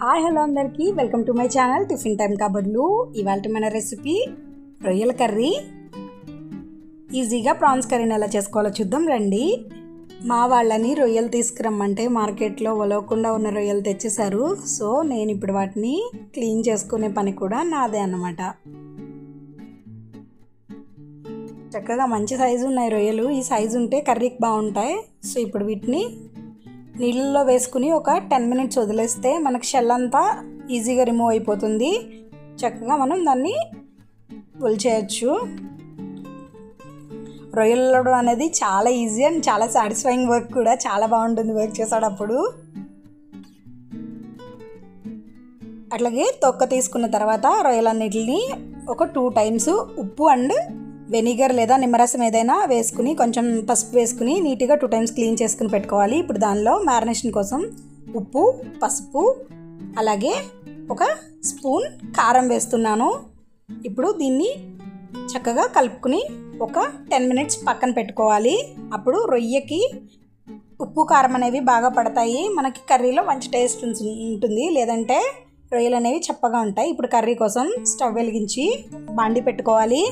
Hi hello అందరికీ welcome to my channel Tiffin Time కబుర్లు. ఇవాళ మన రెసిపీ రొయ్యల కర్రీ. ఈజీగా ప్రాన్స్ కర్రీని ఎలా చేసుకోవాలో చూద్దాం రండి. మా వాళ్ళని రొయ్యలు తీసుకురమ్మంటే మార్కెట్లో ఒలవకుండా ఉన్న రొయ్యలు తెచ్చేశారు. సో నేను ఇప్పుడు వాటిని క్లీన్ చేసుకునే పని కూడా నాదే అన్నమాట. చక్కగా మంచి సైజు ఉన్నాయి రొయ్యలు. ఈ సైజు ఉంటే కర్రీకి బాగుంటాయి. సో ఇప్పుడు వీటిని నీళ్ళల్లో వేసుకుని ఒక 10 మినిట్స్ వదిలేస్తే మనకు షెల్ అంతా ఈజీగా రిమూవ్ అయిపోతుంది. చక్కగా మనం దాన్ని ఒలిచేయచ్చు. రొయ్యలు అనేది చాలా ఈజీ అండ్ చాలా సాటిస్ఫైయింగ్ వర్క్ కూడా. చాలా బాగుంటుంది వర్క్ చేసేటప్పుడు. అట్లాగే తొక్క తీసుకున్న తర్వాత రొయ్యలన్నిటిని ఒక 2 టైమ్స్ ఉప్పు అండ్ వెనిగర్ లేదా నిమ్మరసం ఏదైనా వేసుకుని కొంచెం పసుపు వేసుకుని నీట్గా 2 టైమ్స్ క్లీన్ చేసుకుని పెట్టుకోవాలి. ఇప్పుడు దానిలో మ్యారినేషన్ కోసం ఉప్పు, పసుపు, అలాగే ఒక స్పూన్ కారం వేస్తున్నాను. ఇప్పుడు దీన్ని చక్కగా కలుపుకుని ఒక 10 మినిట్స్ పక్కన పెట్టుకోవాలి. అప్పుడు రొయ్యకి ఉప్పు కారం అనేవి బాగా పడతాయి. మనకి కర్రీలో మంచి టేస్ట్ ఉంటుంది. లేదంటే రొయ్యలు అనేవి చప్పగా ఉంటాయి. ఇప్పుడు కర్రీ కోసం స్టవ్ వెలిగించి బాండి పెట్టుకోవాలి.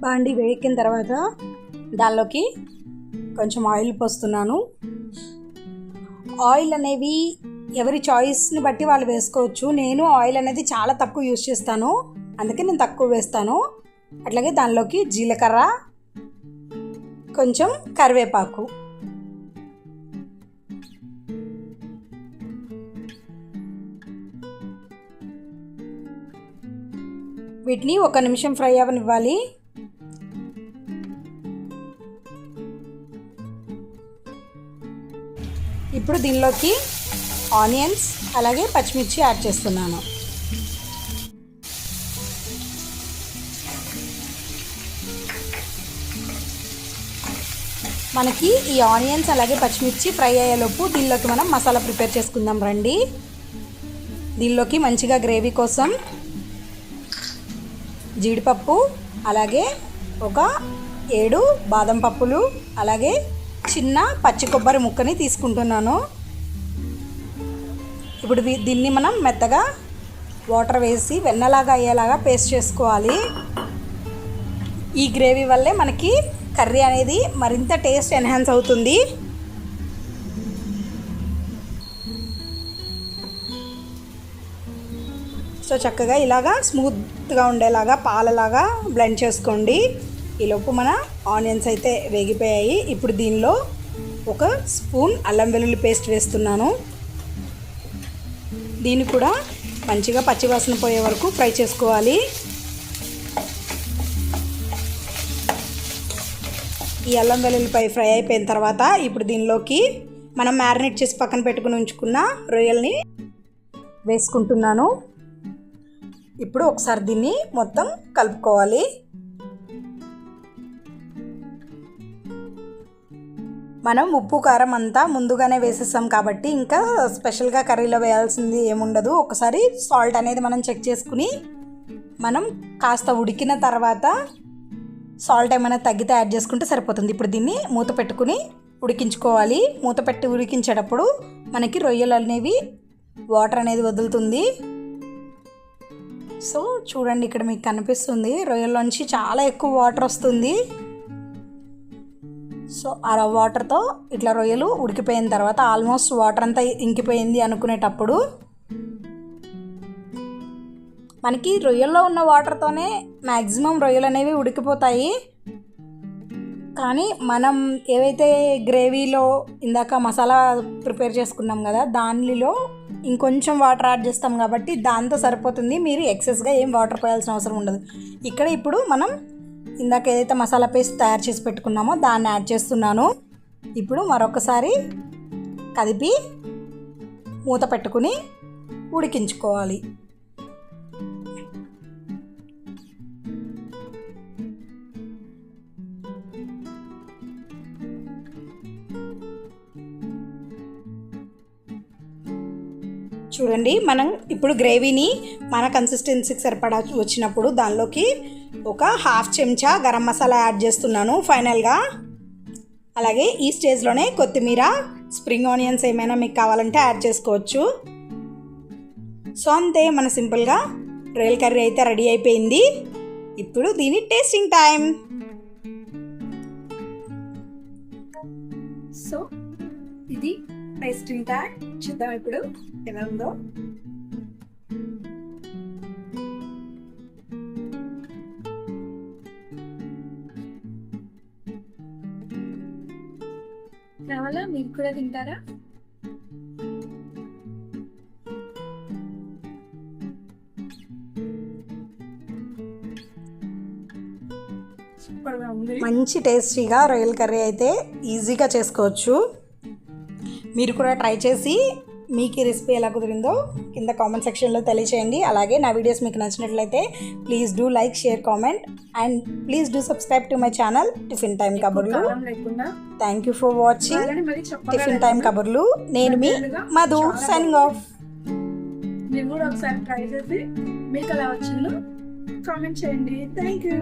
బాండి వేగిన తర్వాత దానిలోకి కొంచెం ఆయిల్ పోస్తున్నాను. ఆయిల్ అనేవి ఎవరి చాయిస్ని బట్టి వాళ్ళు వేసుకోవచ్చు. నేను ఆయిల్ అనేది చాలా తక్కువ యూజ్ చేస్తాను, అందుకే నేను తక్కువ వేస్తాను. అట్లాగే దానిలోకి జీలకర్ర, కొంచెం కరివేపాకు, వీటిని 1 నిమిషం ఫ్రై అవ్వనివ్వాలి. ఇప్పుడు దీనిలోకి ఆనియన్స్ అలాగే పచ్చిమిర్చి యాడ్ చేస్తున్నాను. మనకి ఈ ఆనియన్స్ అలాగే పచ్చిమిర్చి ఫ్రై అయ్యేలోపు దీనిలోకి మనం మసాలా ప్రిపేర్ చేసుకుందాం రండి. దీనిలోకి మంచిగా గ్రేవీ కోసం జీడిపప్పు, అలాగే ఒక 7 బాదం పప్పులు, అలాగే చిన్న పచ్చి కొబ్బరి ముక్కని తీసుకుంటున్నాను. ఇప్పుడు దీన్ని మనం మెత్తగా వాటర్ వేసి వెన్నలాగా అయ్యేలాగా పేస్ట్ చేసుకోవాలి. ఈ గ్రేవీ వల్లే మనకి కర్రీ అనేది మరింత టేస్ట్ ఎన్హాన్స్ అవుతుంది. సో చక్కగా ఇలాగా స్మూత్గా ఉండేలాగా పాలలాగా బ్లెండ్ చేసుకోండి. ఈలోపు మన ఆనియన్స్ అయితే వేగిపోయాయి. ఇప్పుడు దీనిలో ఒక స్పూన్ అల్లం వెల్లుల్లి పేస్ట్ వేస్తున్నాను. దీన్ని కూడా మంచిగా పచ్చివాసన పోయే వరకు ఫ్రై చేసుకోవాలి. ఈ అల్లం వెల్లుల్లిపై ఫ్రై అయిపోయిన తర్వాత ఇప్పుడు దీనిలోకి మనం మ్యారినేట్ చేసి పక్కన పెట్టుకుని ఉంచుకున్న రొయ్యల్ని వేసుకుంటున్నాను. ఇప్పుడు ఒకసారి దీన్ని మొత్తం కలుపుకోవాలి. మనం ఉప్పు కారం అంతా ముందుగానే వేసేస్తాం కాబట్టి ఇంకా స్పెషల్గా కర్రీలో వేయాల్సింది ఏముండదు. ఒకసారి సాల్ట్ అనేది మనం చెక్ చేసుకుని మనం కాస్త ఉడికిన తర్వాత సాల్ట్ ఏమైనా తగ్గితే యాడ్ చేసుకుంటే సరిపోతుంది. ఇప్పుడు దీన్ని మూత పెట్టుకుని ఉడికించుకోవాలి. మూత పెట్టి ఉడికించేటప్పుడు మనకి రొయ్యలు అనేవి వాటర్ అనేది వదులుతుంది. సో చూడండి, ఇక్కడ మీకు కనిపిస్తుంది రొయ్యల్లోంచి చాలా ఎక్కువ వాటర్ వస్తుంది. సో ఆ వాటర్తో ఇట్లా రొయ్యలు ఉడికిపోయిన తర్వాత ఆల్మోస్ట్ వాటర్ అంతా ఇంకిపోయింది అనుకునేటప్పుడు మనకి రొయ్యల్లో ఉన్న వాటర్తోనే మ్యాక్సిమం రొయ్యలు అనేవి ఉడికిపోతాయి. కానీ మనం ఏవైతే గ్రేవీలో ఇందాక మసాలా ప్రిపేర్ చేసుకున్నాం కదా, దానిలో ఇంకొంచెం వాటర్ యాడ్ చేస్తాం కాబట్టి దాంతో సరిపోతుంది. మీరు ఎక్సెస్గా ఏం వాటర్ పోయాల్సిన అవసరం ఉండదు. ఇక్కడ ఇప్పుడు మనం ఇందాక ఏదైతే మసాలా పేస్ట్ తయారు చేసి పెట్టుకున్నామో దాన్ని యాడ్ చేస్తున్నాను. ఇప్పుడు మరొకసారి కదిపి మూత పెట్టుకుని ఉడికించుకోవాలి. చూడండి, మనం ఇప్పుడు గ్రేవీని మన కన్సిస్టెన్సీకి సరిపడా వచ్చినప్పుడు దానిలోకి ఒక 1/2 చెంచా గరం మసాలా యాడ్ చేస్తున్నాను ఫైనల్గా. అలాగే ఈ స్టేజ్లోనే కొత్తిమీర, స్ప్రింగ్ ఆనియన్స్ ఏమైనా మీకు కావాలంటే యాడ్ చేసుకోవచ్చు. సో అంతే, మన సింపుల్గా రొయ్యల కర్రీ అయితే రెడీ అయిపోయింది. ఇప్పుడు దీని టేస్టింగ్ టైం. సో ఇది టేస్టింగ్ టైం. చూద్దాం ఇప్పుడు ఎలా ఉందో. కావాలా మీరు కూడా తింటారా? సూపర్గా ఉంది. మంచి టేస్టీగా రొయ్యల కర్రీ అయితే ఈజీగా చేసుకోవచ్చు. మీరు కూడా ట్రై చేసి మీకు ఈ రెసిపీ ఎలా కుదిరిందో కింద కామెంట్ సెక్షన్లో తెలియచేయండి. అలాగే నా వీడియోస్ మీకు నచ్చినట్లయితే please do like, share, comment and please do subscribe to my channel Tiffin Time కబుర్లు. Thank you for watching Tiffin Time కబుర్లు. నేను మీ మధు, సైనింగ్ ఆఫ్. మీరు కూడా ఒకసారి ట్రై చేసి మీకు ఎలా వచ్చిందో కామెంట్ చేయండి. Thank you.